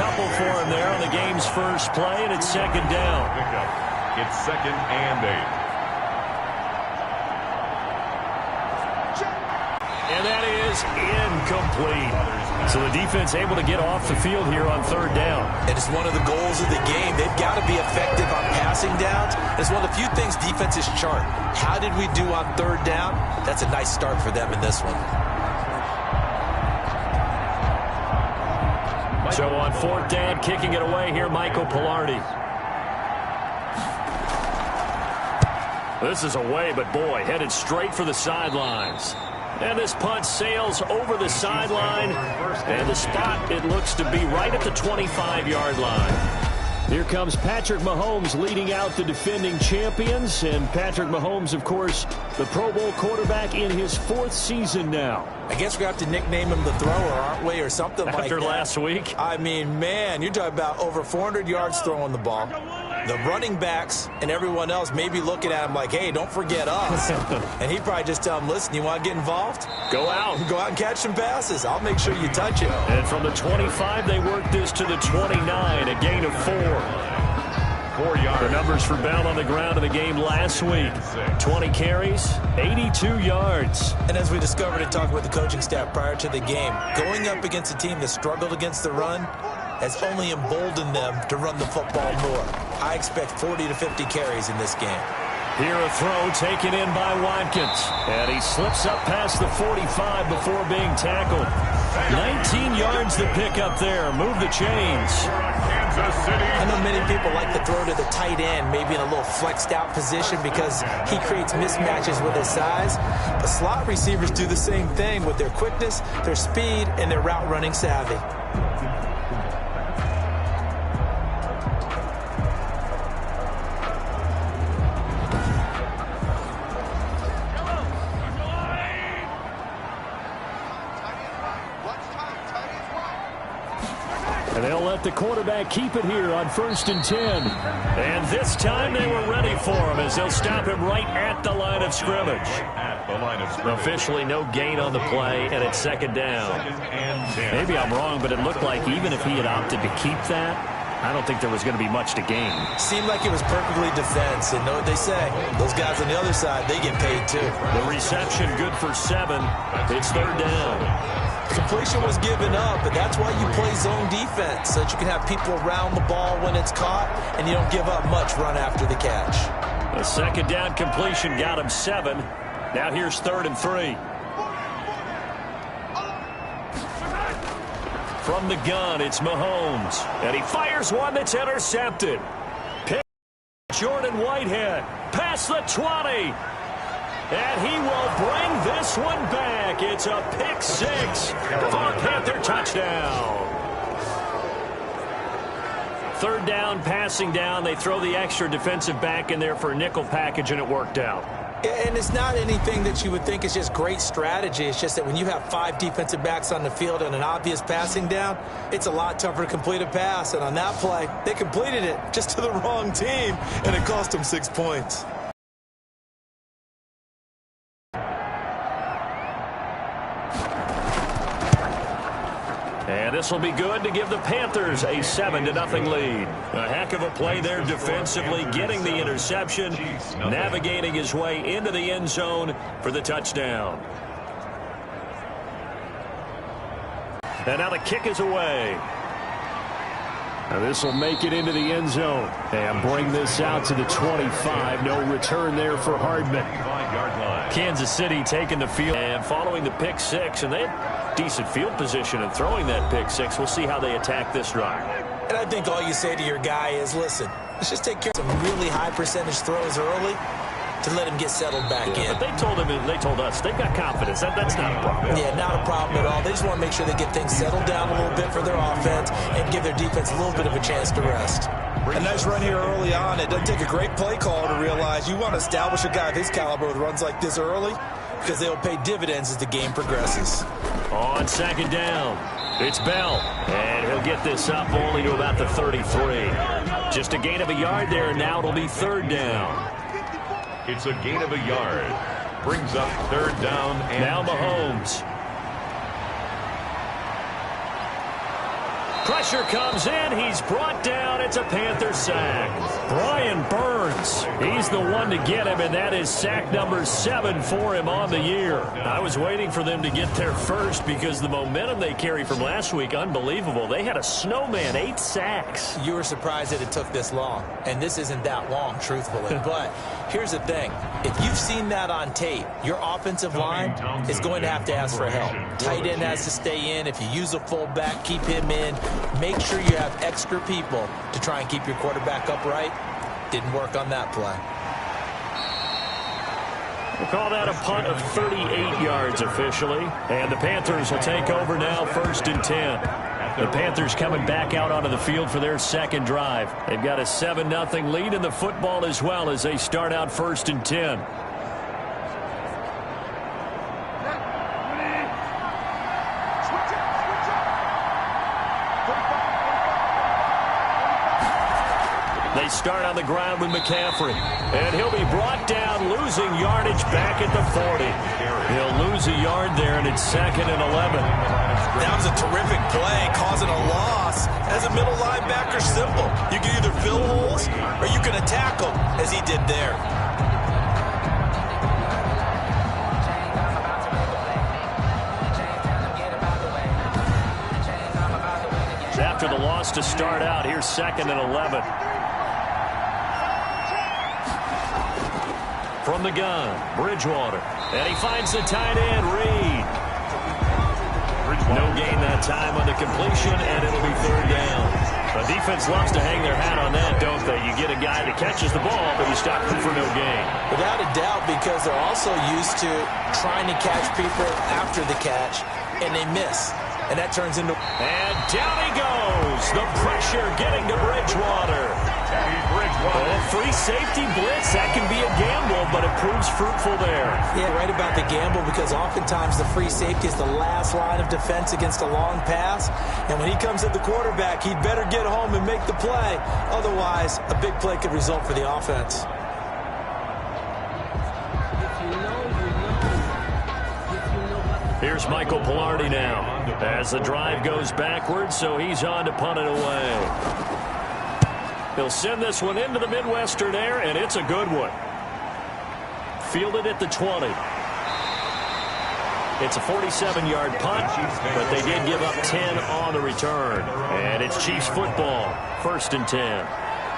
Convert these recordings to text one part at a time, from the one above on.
couple for him there on the game's first play, and it's second down. It's 2nd and 8. And that is incomplete. So the defense able to get off the field here on 3rd down. And it's one of the goals of the game. They've got to be effective on passing downs. It's one of the few things defenses chart. How did we do on 3rd down? That's a nice start for them in this one. So on 4th down, kicking it away here, Michael Pilardi. This is away, but boy, headed straight for the sidelines. And this punt sails over the sideline. And the spot, it looks to be right at the 25-yard line. Here comes Patrick Mahomes leading out the defending champions. And Patrick Mahomes, of course, the Pro Bowl quarterback in his 4th season now. I guess we have to nickname him the thrower, aren't we, or something like that. After last week? I mean, man, you're talking about over 400 yards throwing the ball. The running backs and everyone else may be looking at him like, hey, don't forget us. And he'd probably just tell him, listen, you want to get involved? Go out. Go out and catch some passes. I'll make sure you touch it. And from the 25, they work this to the 29, a gain of 4. 4 yards. The numbers for Bell on the ground in the game last week. 20 carries, 82 yards. And as we discovered in talking with the coaching staff prior to the game, going up against a team that struggled against the run has only emboldened them to run the football more. I expect 40 to 50 carries in this game. Here a throw taken in by Watkins. And he slips up past the 45 before being tackled. 19 yards to pick up there. Move the chains. I know many people like to throw to the tight end, maybe in a little flexed out position because he creates mismatches with his size. But slot receivers do the same thing with their quickness, their speed, and their route running savvy. And they'll let the quarterback keep it here on 1st and 10. And this time they were ready for him as they'll stop him right at the line of scrimmage. Officially no gain on the play, and it's 2nd down. Maybe I'm wrong, but it looked like even if he had opted to keep that, I don't think there was going to be much to gain. Seemed like it was perfectly defense, and know what they say. Those guys on the other side, they get paid too. The reception good for 7. It's 3rd down. Completion was given up, and that's why you play zone defense, so that you can have people around the ball when it's caught, and you don't give up much run after the catch. The 2nd down completion got him 7. Now here's 3rd and 3. From the gun, it's Mahomes. And he fires one that's intercepted. Pick Jordan Whitehead. Past the 20. And he will bring this one back. It's a pick 6 for a Panther touchdown. 3rd down, passing down. They throw the extra defensive back in there for a nickel package, and it worked out. And it's not anything that you would think is just great strategy. It's just that when you have 5 defensive backs on the field and an obvious passing down, it's a lot tougher to complete a pass. And on that play, they completed it just to the wrong team, and it cost them 6 points. And this will be good to give the Panthers a 7-0 lead. A heck of a play there defensively, getting the interception, navigating his way into the end zone for the touchdown. And now the kick is away. And this will make it into the end zone. And bring this out to the 25. No return there for Hardman. Kansas City taking the field and following the pick 6. And they had decent field position in throwing that pick 6. We'll see how they attack this drive. And I think all you say to your guy is, listen, let's just take care of some really high percentage throws early to let him get settled back in. But they told us they've got confidence. That's not a problem. Yeah, not a problem at all. They just want to make sure they get things settled down a little bit for their offense and give their defense a little bit of a chance to rest. A nice run here early on. It doesn't take a great play caller to realize you want to establish a guy of his caliber with runs like this early because they'll pay dividends as the game progresses. On 2nd down, it's Bell. And he'll get this up only to about the 33. Just a gain of a yard there, and now it'll be 3rd down. It's a gain of a yard. Brings up 3rd down. And now Mahomes. Pressure comes in. He's brought down. It's a Panther sack. Brian Burns, he's the one to get him, and that is sack number 7 for him on the year. I was waiting for them to get there first because the momentum they carry from last week, unbelievable. They had a snowman, 8 sacks. You were surprised that it took this long, and this isn't that long, truthfully. But here's the thing. If you've seen that on tape, your offensive line is going to have to ask for help. Tight end has to stay in. If you use a fullback, keep him in. Make sure you have extra people to try and keep your quarterback upright. Didn't work on that play. We'll call that a punt of 38 yards officially. And the Panthers will take over now, 1st and 10. The Panthers coming back out onto the field for their second drive. They've got a 7-0 lead in the football as well as they start out 1st and 10. They start on the ground with McCaffrey. And he'll be brought down, losing yardage back at the 40. He'll lose a yard there, and it's 2nd and 11. That was a terrific play, causing a loss. As a middle linebacker, simple. You can either fill holes or you can attack them, as he did there. After the loss to start out, here's 2nd and 11. From the gun, Bridgewater. And he finds the tight end, Reed. No gain that time on the completion, and it'll be 3rd down. The defense loves to hang their hat on that, don't they? You get a guy that catches the ball, but you stop him for no gain. Without a doubt, because they're also used to trying to catch people after the catch, and they miss. And that turns into... And down he goes. The pressure getting to Bridgewater. Oh, free safety blitz. That can be a gamble, but it proves fruitful there. Yeah, right about the gamble, because oftentimes the free safety is the last line of defense against a long pass. And when he comes at the quarterback, he'd better get home and make the play. Otherwise, a big play could result for the offense. Here's Michael Pilardi now as the drive goes backwards, so he's on to punt it away. He'll send this one into the Midwestern air, and it's a good one. Fielded at the 20. It's a 47-yard punt, but they did give up 10 on the return. And it's Chiefs football, 1st and 10.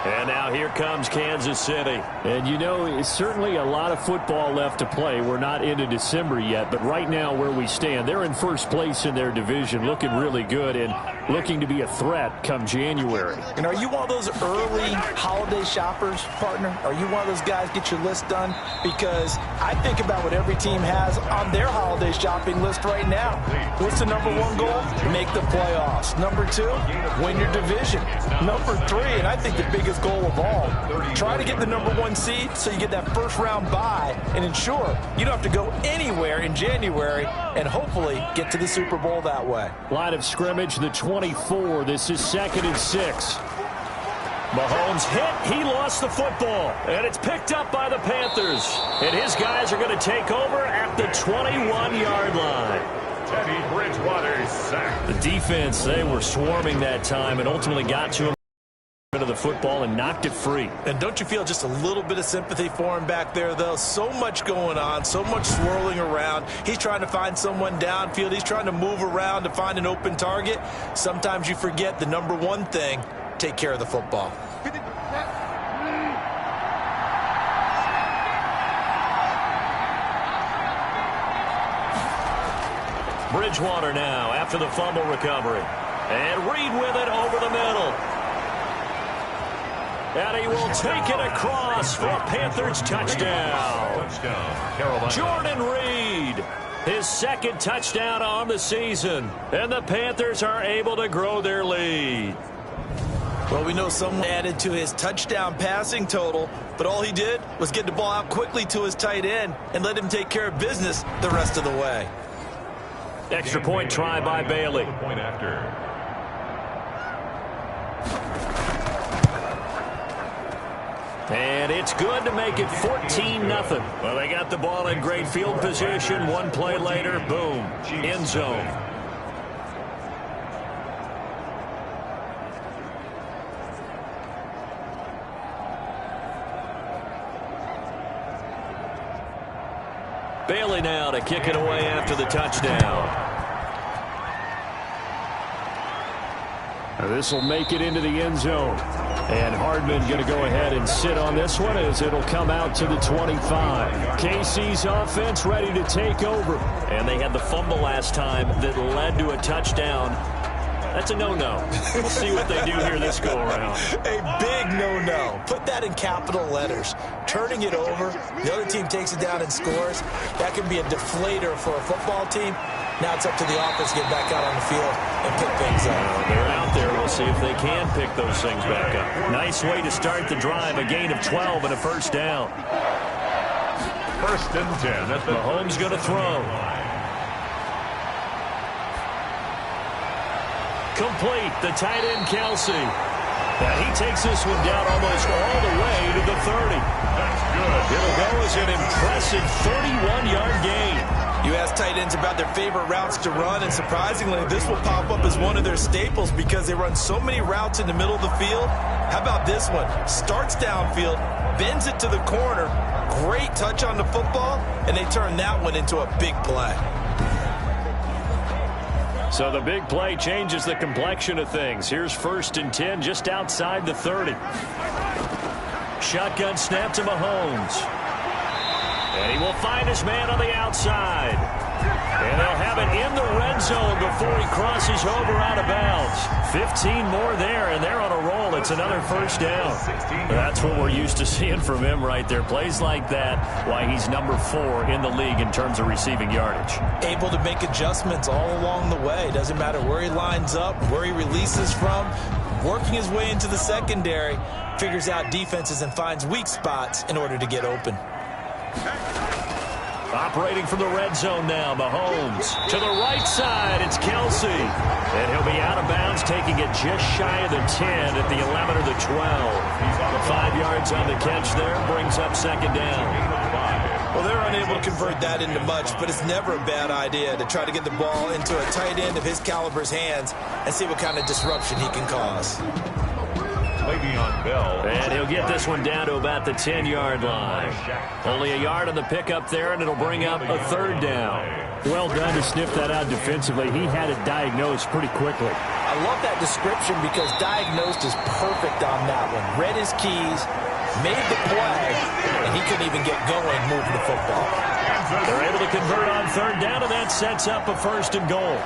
And now here comes Kansas City. And, you know, it's certainly a lot of football left to play. We're not into December yet, but right now where we stand, they're in first place in their division, looking really good and looking to be a threat come January. And are you one of those early holiday shoppers, partner? Are you one of those guys get your list done? Because I think about what every team has on their holiday shopping list right now. What's the number 1 goal? Make the playoffs. Number 2, win your division. Number 3, and I think the biggest goal of all, try to get the number 1 seed so you get that first round bye and ensure you don't have to go anywhere in January and hopefully get to the Super Bowl that way. Line of scrimmage, the 24. This is 2nd and 6. Mahomes hit. He lost the football, and it's picked up by the Panthers. And his guys are going to take over at the 21-yard line. Teddy Bridgewater sacked. The defense, they were swarming that time and ultimately got to him of the football and knocked it free. And don't you feel just a little bit of sympathy for him back there, though? So much going on, so much swirling around. He's trying to find someone downfield. He's trying to move around to find an open target. Sometimes you forget the number 1 thing, take care of the football. Bridgewater now after the fumble recovery. And Reed with it over the middle. And he will take it across for a Panthers touchdown. Carolina. Jordan Reed, his 2nd touchdown on the season. And the Panthers are able to grow their lead. Well, we know someone added to his touchdown passing total, but all he did was get the ball out quickly to his tight end and let him take care of business the rest of the way. Extra point try by Bailey. Point after. And it's good to make it 14-0. Well, they got the ball in great field position. 1 play later, boom, end zone. Bailey now to kick it away after the touchdown. This will make it into the end zone. And Hardman going to go ahead and sit on this one as it'll come out to the 25. KC's offense ready to take over. And they had the fumble last time that led to a touchdown. That's a no-no. We'll see what they do here this go-around. A big no-no. Put that in capital letters. Turning it over, the other team takes it down and scores. That can be a deflator for a football team. Now it's up to the offense to get back out on the field and pick things up. They're out there. We'll see if they can pick those things back up. Nice way to start the drive. A gain of 12 and a first down. First and 10. Mahomes going to throw. Complete. The tight end, Kelsey. Now he takes this one down almost all the way to the 30. That's good. It'll go as an impressive 31-yard gain. You ask tight ends about their favorite routes to run, and surprisingly, this will pop up as one of their staples because they run so many routes in the middle of the field. How about this one? Starts downfield, bends it to the corner, great touch on the football, and they turn that one into a big play. So the big play changes the complexion of things. Here's first and 10 just outside the 30. Shotgun snap to Mahomes. And he will find his man on the outside. And they'll have it in the red zone before he crosses over out of bounds. 15 more there, and they're on a roll. It's another first down. That's what we're used to seeing from him right there. Plays like that, why he's number 4 in the league in terms of receiving yardage. Able to make adjustments all along the way. Doesn't matter where he lines up, where he releases from. Working his way into the secondary, figures out defenses and finds weak spots in order to get open. Operating from the red zone now, Mahomes. To the right side, it's Kelsey. And he'll be out of bounds, taking it just shy of the 10 at the 11 or the 12. 5 yards on the catch there, brings up second down. Well, they're unable to convert that into much, but it's never a bad idea to try to get the ball into a tight end of his caliber's hands and see what kind of disruption he can cause. And he'll get this one down to about the 10-yard line. Only a yard on the pickup there, and it'll bring up a third down. Well done to sniff that out defensively. He had it diagnosed pretty quickly. I love that description because diagnosed is perfect on that one. Read his keys, made the play, and he couldn't even get going moving the football. They're able to convert on third down, and that sets up a first and goal.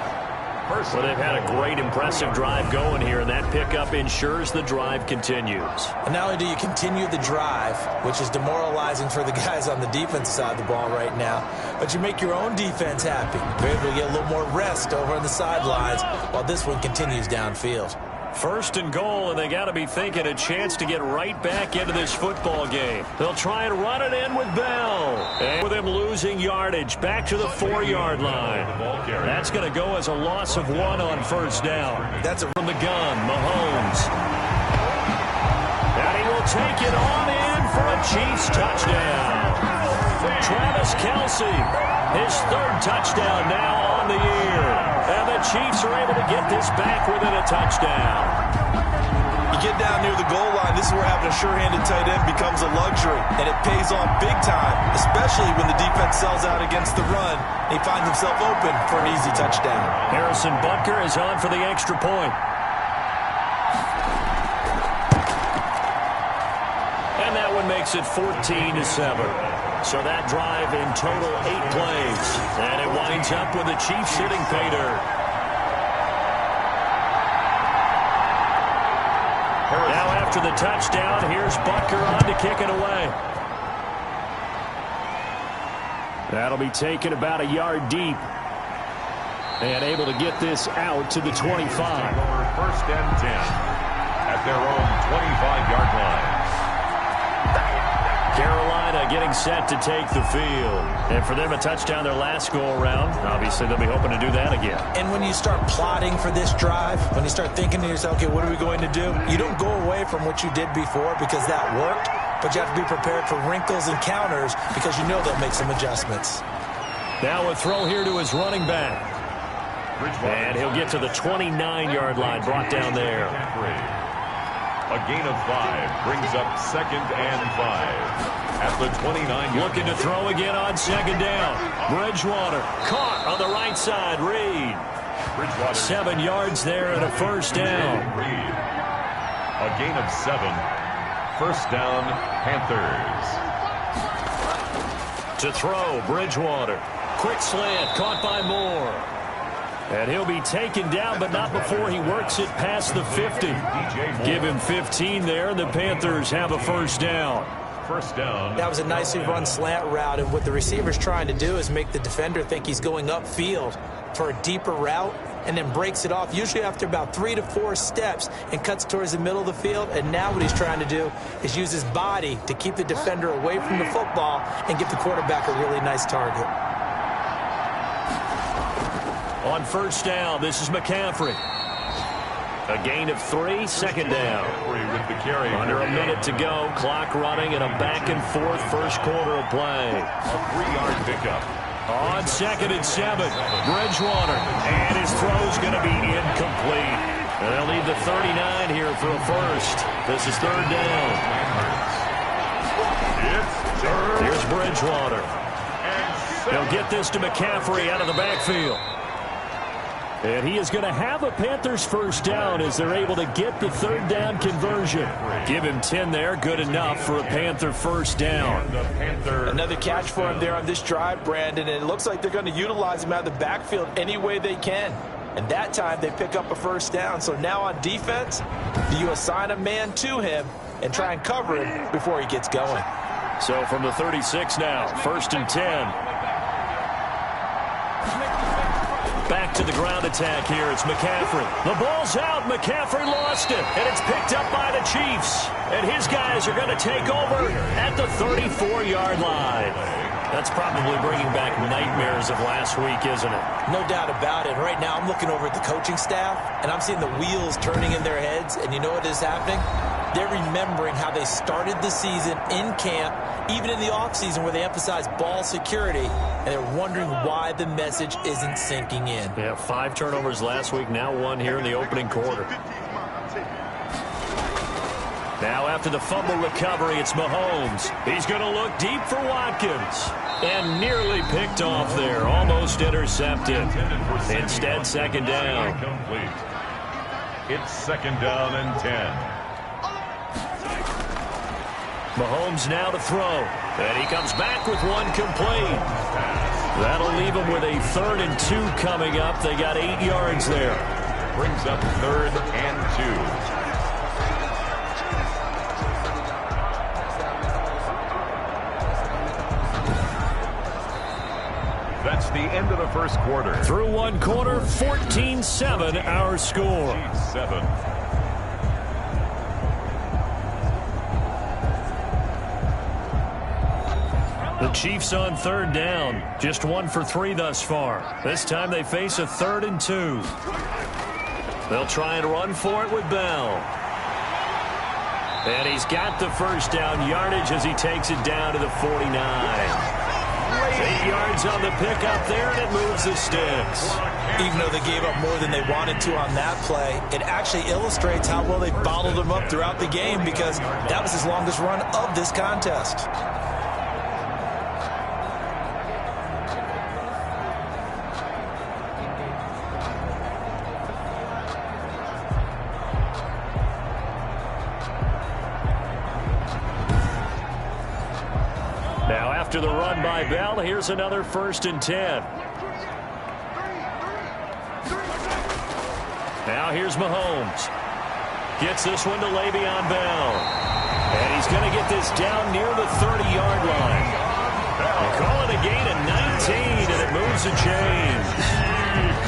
Well, they've had a great, impressive drive going here, and that pickup ensures the drive continues. And not only do you continue the drive, which is demoralizing for the guys on the defensive side of the ball right now, but you make your own defense happy. You're able to get a little more rest over on the sidelines while this one continues downfield. First and goal, and they got to be thinking a chance to get right back into this football game. They'll try and run it in with Bell. And with him losing yardage, back to the 4-yard line. That's going to go as a loss of 1 on first down. That's from the gun, Mahomes. And he will take it on in for a Chiefs touchdown. Travis Kelsey, his 3rd touchdown now on the year. And the Chiefs are able to get this back within a touchdown. You get down near the goal line, this is where having a sure-handed tight end becomes a luxury, and it pays off big time, especially when the defense sells out against the run. He finds himself open for an easy touchdown. Harrison Butker is on for the extra point. And that one makes it 14-7. So that drive in total 8 plays. And it winds up with the Chiefs hitting pay dirt. Now after the touchdown, here's Butker on to kick it away. That'll be taken about a yard deep. And able to get this out to the 25. First and 10 at their own 25-yard line. Carolina getting set to take the field. And for them, a touchdown their last go-around. Obviously, they'll be hoping to do that again. And when you start plotting for this drive, when you start thinking to yourself, okay, what are we going to do? You don't go away from what you did before because that worked, but you have to be prepared for wrinkles and counters because you know they'll make some adjustments. Now a throw here to his running back. And he'll get to the 29-yard line, brought down there. A gain of 5 brings up 2nd and 5. At the 29. Looking to throw again on 2nd down. Bridgewater caught on the right side. Reed. 7 yards there and a 1st down. Reed. A gain of 7. 1st down, Panthers. To throw, Bridgewater. Quick slant, caught by Moore. And he'll be taken down, but not before he works it past the 50. Give him 15 there, and the Panthers have a 1st down. 1st down. That was a nicely run slant route, and what the receiver's trying to do is make the defender think he's going upfield for a deeper route, and then breaks it off, usually after about 3 to 4 steps, and cuts towards the middle of the field. And now what he's trying to do is use his body to keep the defender away from the football and give the quarterback a really nice target. On 1st down, this is McCaffrey. A gain of 3, 2nd down. With the carry. Under a minute to go, clock running, and a back-and-forth 1st quarter of play. A 3-yard pickup. On 2nd and 7, Bridgewater, and his throw's going to be incomplete. And they'll leave the 39 here for a 1st. This is 3rd down. Here's Bridgewater. They'll get this to McCaffrey out of the backfield. And he is going to have a Panthers 1st down as they're able to get the 3rd down conversion. Give him 10 there, good enough for a Panther 1st down. Another catch for him there on this drive, Brandon, and it looks like they're going to utilize him out of the backfield any way they can. And that time they pick up a 1st down. So now on defense, you assign a man to him and try and cover him before he gets going. So from the 36 now, 1st and 10. Back to the ground attack here. It's McCaffrey. The ball's out. McCaffrey lost it. And it's picked up by the Chiefs. And his guys are going to take over at the 34-yard line. That's probably bringing back nightmares of last week, isn't it? No doubt about it. Right now I'm looking over at the coaching staff, and I'm seeing the wheels turning in their heads. And you know what is happening? They're remembering how they started the season in camp, even in the offseason where they emphasized ball security, and they're wondering why the message isn't sinking in. Yeah, 5 turnovers last week, now 1 here in the opening quarter. Now after the fumble recovery, it's Mahomes. He's going to look deep for Watkins. And nearly picked off there, almost intercepted. Instead, 2nd down. It's 2nd down and 10. Mahomes now to throw. And he comes back with 1 complete. That'll leave him with a 3rd and 2 coming up. They got 8 yards there. Brings up 3rd and 2. That's the end of the 1st quarter. Through 1 quarter, 14-7 our score. 7. The Chiefs on 3rd down. Just 1 for 3 thus far. This time they face a 3rd and 2. They'll try and run for it with Bell. And he's got the 1st down yardage as he takes it down to the 49. 8 yards on the pickup there, and it moves the sticks. Even though they gave up more than they wanted to on that play, it actually illustrates how well they bottled them up throughout the game, because that was his longest run of this contest. Now after the run by Bell, here's another 1st and 10. Now here's Mahomes. Gets this one to Le'Veon Bell. And he's going to get this down near the 30-yard line. They call it a gain of 19, and it moves the chains.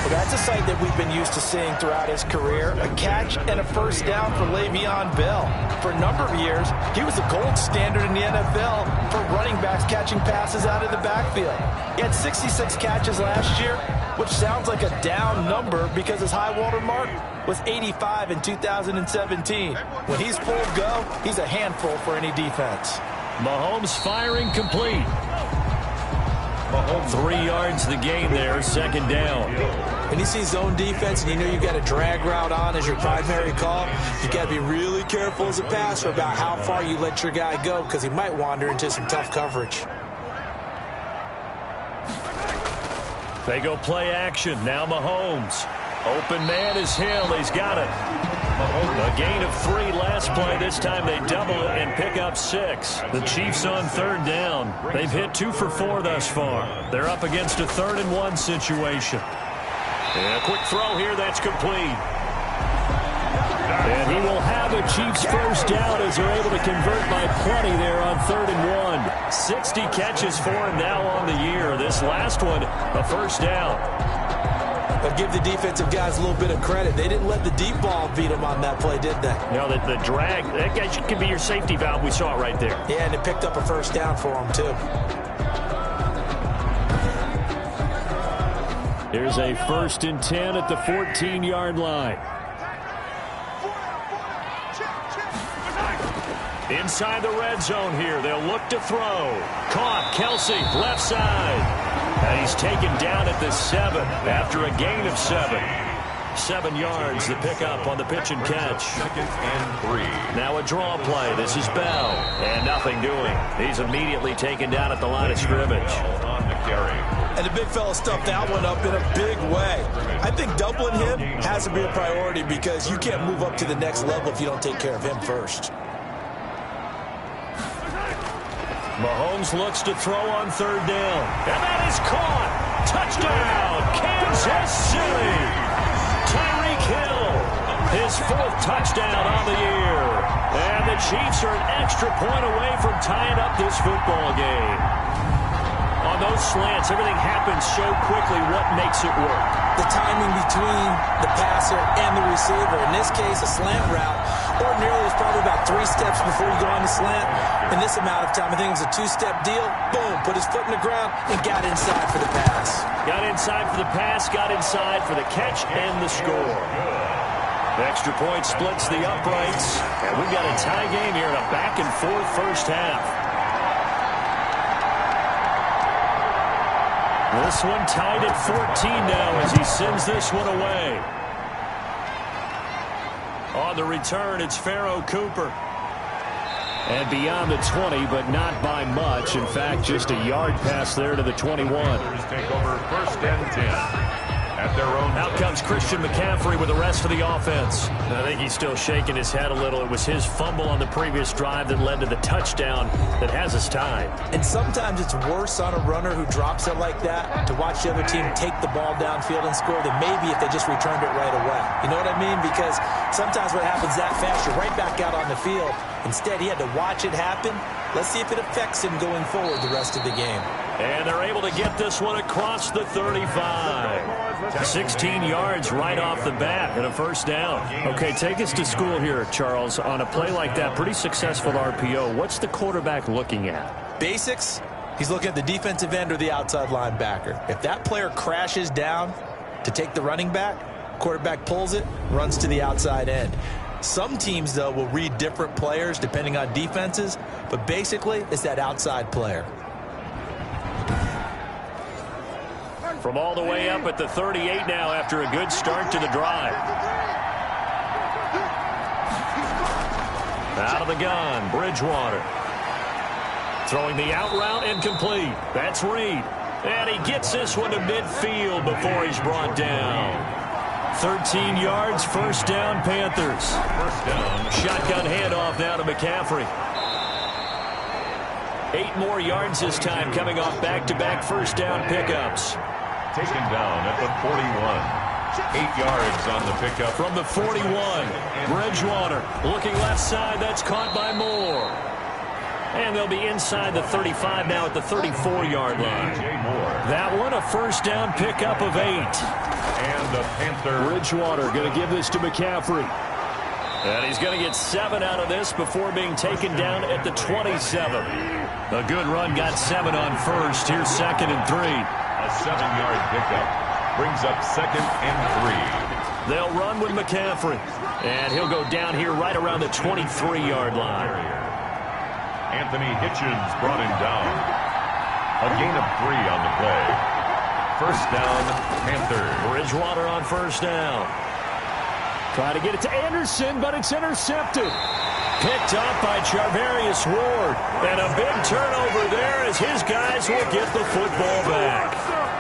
Well, that's a sight that we've been used to seeing throughout his career. A catch and a 1st down for Le'Veon Bell. For a number of years, he was the gold standard in the NFL for running backs catching passes out of the backfield. He had 66 catches last year, which sounds like a down number because his high water mark was 85 in 2017. When he's full go, he's a handful for any defense. Mahomes firing complete. 3 yards the gain there, 2nd down. When you see zone defense and you know you've got a drag route on as your primary call, you got to be really careful as a passer about how far you let your guy go because he might wander into some tough coverage. They go play action. Now Mahomes. Open man is Hill. He's got it. A gain of 3 last play. This time they double it and pick up 6. The Chiefs on 3rd down. They've hit 2 for 4 thus far. They're up against a 3rd and 1 situation. And a quick throw here that's complete. And he will have a Chiefs first down as they're able to convert by plenty there on 3rd and 1. 60 catches for him now on the year. This last one, a first down. But give the defensive guys a little bit of credit. They didn't let the deep ball beat them on that play, did they? No, the drag, that guy could be your safety valve. We saw it right there. Yeah, and it picked up a first down for them, too. Here's a 1st and 10 at the 14-yard line. Inside the red zone here. They'll look to throw. Caught. Kelsey, left side. And he's taken down at the 7 after a gain of 7. 7 yards, the pickup on the pitch and catch. 2nd and 3. Now a draw play. This is Bell. And nothing doing. He's immediately taken down at the line of scrimmage. On the carry. And the big fella stuffed that one up in a big way. I think doubling him has to be a priority because you can't move up to the next level if you don't take care of him first. Mahomes looks to throw on 3rd down. And that is caught. Touchdown, Kansas City. Tyreek Hill, his 4th touchdown on the year. And the Chiefs are an extra point away from tying up this football game. On those slants, everything happens so quickly. What makes it work? The timing between the passer and the receiver. In this case, a slant route. Ordinarily, it's probably about 3 steps before you go on the slant. In this amount of time, I think it was a 2-step deal. Boom, put his foot in the ground and got inside for the pass. Got inside for the pass, got inside for the catch and the score. The extra point splits the uprights. And we've got a tie game here in a back-and-forth first half. This one tied at 14 now as he sends this one away. On the return, it's Pharaoh Cooper. And beyond the 20, but not by much. In fact, just a yard pass there to the 21. Take over 1st and 10. At their own. Out comes Christian McCaffrey with the rest of the offense. I think he's still shaking his head a little. It was his fumble on the previous drive that led to the touchdown that has us tied. And sometimes it's worse on a runner who drops it like that to watch the other team take the ball downfield and score than maybe if they just returned it right away. You know what I mean? Because sometimes what happens that fast, you're right back out on the field. Instead, he had to watch it happen. Let's see if it affects him going forward the rest of the game. And they're able to get this one across the 35. 16 yards right off the bat and a first down. Okay, take us to school here, Charles. On a play like that, pretty successful RPO. What's the quarterback looking at? Basics. He's looking at the defensive end or the outside linebacker. If that player crashes down to take the running back, quarterback pulls it, runs to the outside end. Some teams, though, will read different players depending on defenses, but basically it's that outside player. From all the way up at the 38 now after a good start to the drive. Out of the gun, Bridgewater. Throwing the out route and complete. That's Reed. And he gets this one to midfield before he's brought down. 13 yards, first down, Panthers. First down. Shotgun handoff now to McCaffrey. 8 more yards this time coming off back-to-back first down pickups. Taken down at the 41. 8 yards on the pickup. From the 41, Bridgewater looking left side. That's caught by Moore. And they'll be inside the 35 now at the 34-yard line. That one, a first down pickup of 8. And the Panther. Bridgewater going to give this to McCaffrey. And he's going to get 7 out of this before being taken down at the 27. A good run, got 7 on first. Here's 2nd and 3. A 7-yard pickup brings up 2nd and 3. They'll run with McCaffrey. And he'll go down here right around the 23-yard line. Anthony Hitchens brought him down. A gain of 3 on the play. First down, Panthers. Bridgewater on first down. Trying to get it to Anderson, but it's intercepted. Picked up by Charvarius Ward. And a big turnover there as his guys will get the football back.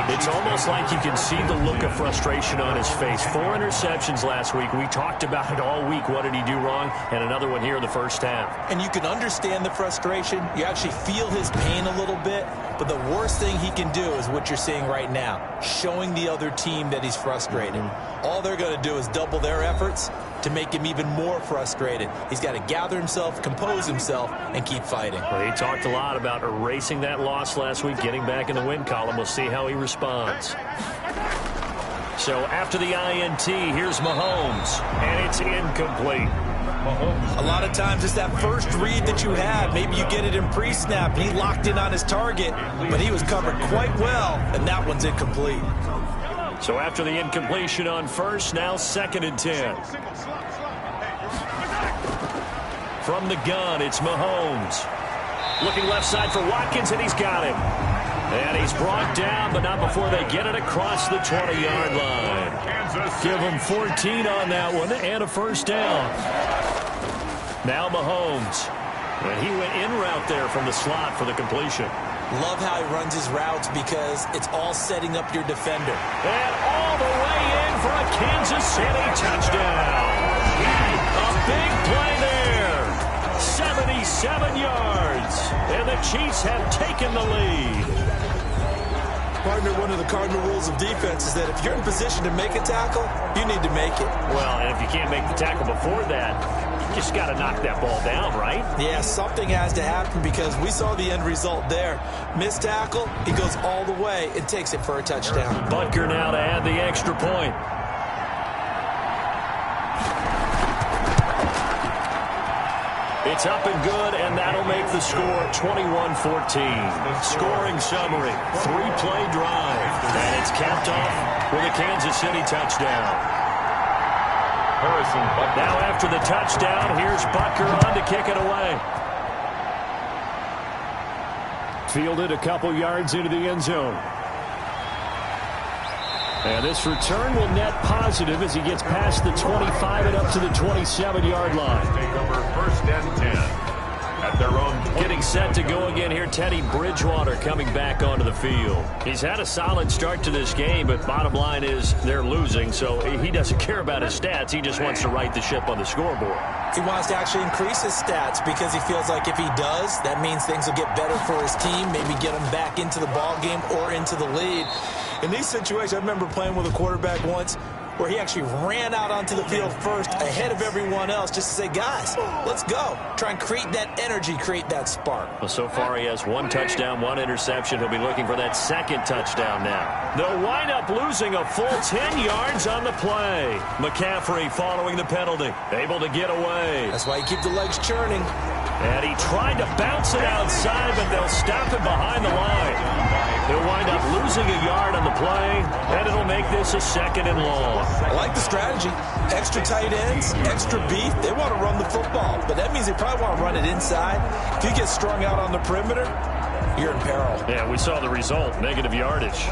It's almost like you can see the look of frustration on his face. 4 interceptions last week. We talked about it all week. What did he do wrong? And another one here in the first half. And you can understand the frustration. You actually feel his pain a little bit. But the worst thing he can do is what you're seeing right now, showing the other team that he's frustrated. All they're going to do is double their efforts to make him even more frustrated. He's got to gather himself, compose himself, and keep fighting. Well, he talked a lot about erasing that loss last week, getting back in the win column. We'll see how he responds. So after the INT, here's Mahomes, and it's incomplete. A lot of times it's that first read that you have. Maybe you get it in pre-snap, and he locked in on his target, but he was covered quite well, and that one's incomplete. So after the incompletion on first, now 2nd and 10. From the gun, it's Mahomes. Looking left side for Watkins, and he's got him. And he's brought down, but not before they get it across the 20-yard line. Give him 14 on that one, and a first down. Now Mahomes. And he went in route there from the slot for the completion. Love how he runs his routes because it's all setting up your defender. And all the way in for a Kansas City touchdown. A big play there. 77 yards. And the Chiefs have taken the lead. Partner, one of the cardinal rules of defense is that if you're in position to make a tackle, you need to make it. Well, and if you can't make the tackle before that, you just got to knock that ball down, right? Yeah, something has to happen because we saw the end result there. Missed tackle, he goes all the way and takes it for a touchdown. Butker now to add the extra point. It's up and good, and that'll make the score 21-14. Scoring summary, 3-play drive, and it's capped off with a Kansas City touchdown. Now after the touchdown, here's Butker on to kick it away. Fielded a couple yards into the end zone. And this return will net positive as he gets past the 25 and up to the 27-yard line. Take over 1st and 10 at their own. Getting set to go again here, Teddy Bridgewater coming back onto the field. He's had a solid start to this game, but bottom line is they're losing, so he doesn't care about his stats. He just wants to right the ship on the scoreboard. He wants to actually increase his stats because he feels like if he does, that means things will get better for his team, maybe get him back into the ball game or into the lead. In these situations, I remember playing with a quarterback once where he actually ran out onto the field first ahead of everyone else just to say, guys, let's go. Try and create that energy, create that spark. Well, so far he has 1 touchdown, 1 interception. He'll be looking for that 2nd touchdown now. They'll wind up losing a full 10 yards on the play. McCaffrey following the penalty, able to get away. That's why you keep the legs churning. And he tried to bounce it outside, but they'll stop him behind the line. He'll wind up losing a yard on the play, and it'll make this a 2nd and long. I like the strategy. Extra tight ends, extra beef. They want to run the football, but that means they probably want to run it inside. If you get strung out on the perimeter, you're in peril. Yeah, we saw the result, negative yardage.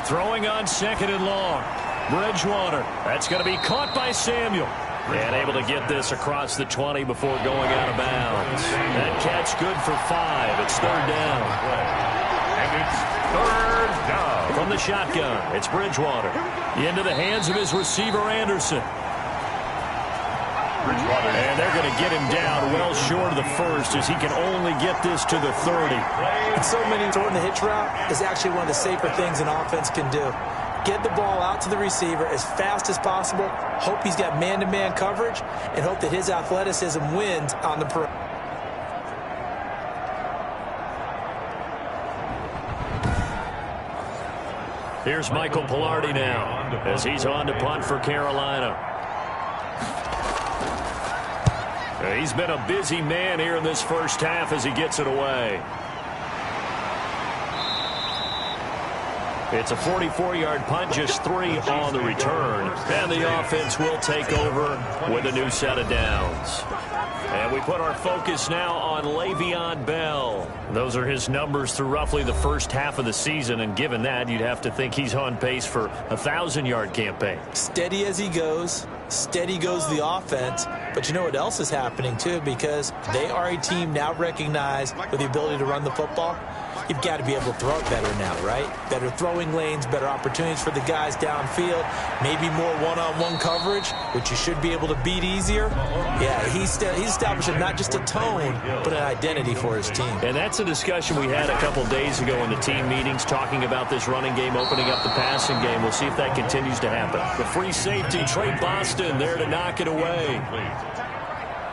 Throwing on 2nd and long. Bridgewater. That's going to be caught by Samuel. And able to get this across the 20 before going out of bounds. That catch good for 5. It's 3rd down. And it's 3rd down. From the shotgun, it's Bridgewater. Into the hands of his receiver, Anderson. And they're going to get him down well short of the 1st as he can only get this to the 30. And so many throwing the hitch route is actually one of the safer things an offense can do. Get the ball out to the receiver as fast as possible, hope he's got man-to-man coverage, and hope that his athleticism wins on the perimeter. Here's Michael Pilardi now as he's on to punt for Carolina. He's been a busy man here in this first half as he gets it away. It's a 44-yard punt, just 3 on the return. And the offense will take over with a new set of downs. And we put our focus now on Le'Veon Bell. Those are his numbers through roughly the first half of the season, and given that, you'd have to think he's on pace for a 1,000-yard campaign. Steady as he goes. Steady goes the offense. But you know what else is happening, too, because they are a team now recognized with the ability to run the football. You've got to be able to throw it better now, right? Better throwing lanes, better opportunities for the guys downfield, maybe more one-on-one coverage, which you should be able to beat easier. Yeah, he's establishing not just a tone, but an identity for his team. And that's a discussion we had a couple days ago in the team meetings, talking about this running game, opening up the passing game. We'll see if that continues to happen. The free safety, Trey Boston, there to knock it away.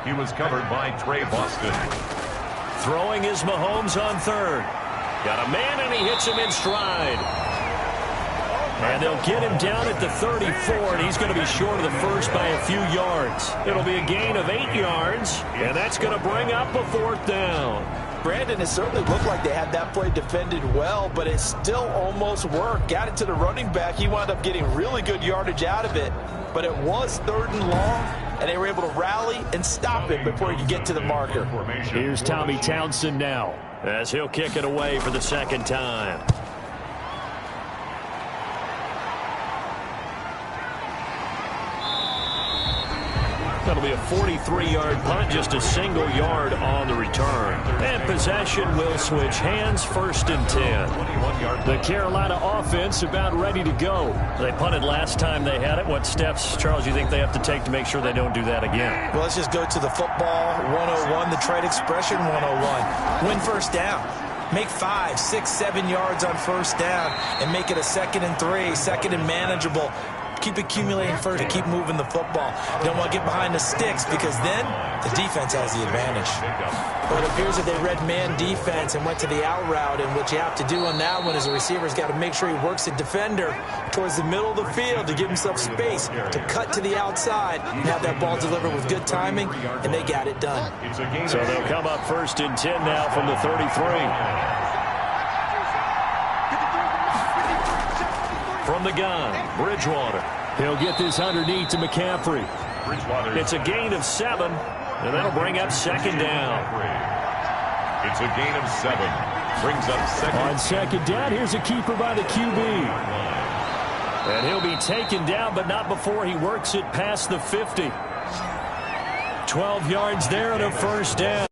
He was covered by Trey Boston. Throwing is Mahomes on third. Got a man, and he hits him in stride. And they'll get him down at the 34, and he's going to be short of the first by a few yards. It'll be a gain of 8 yards, and that's going to bring up a 4th down. Brandon, it certainly looked like they had that play defended well, but it still almost worked. Got it to the running back. He wound up getting really good yardage out of it, but it was 3rd and long, and they were able to rally and stop it before you could get to the marker. Here's Tommy Townsend now, as he'll kick it away for the 2nd time. That'll be a 43-yard punt, just a single yard on the return. And possession will switch hands, 1st and 10. The Carolina offense about ready to go. They punted last time they had it. What steps, Charles, you think they have to take to make sure they don't do that again? Well, let's just go to the football 101, the trade expression 101. Win 1st down. Make 5, 6, 7 yards on 1st down and make it a 2nd and 3, 2nd and manageable. Keep accumulating first and keep moving the football. You don't want to get behind the sticks because then the defense has the advantage. But it appears that they read man defense and went to the out route, and what you have to do on that one is the receiver's got to make sure he works the defender towards the middle of the field to give himself space to cut to the outside and have that ball delivered with good timing, and they got it done. So they'll come up 1st and 10 now from the 33. From the gun, Bridgewater. He'll get this underneath to McCaffrey. It's a gain of 7, and that'll bring up 2nd down. It's a gain of 7. Brings up 2nd. On 2nd down, here's a keeper by the QB. And he'll be taken down, but not before he works it past the 50. 12 yards there and a 1st down.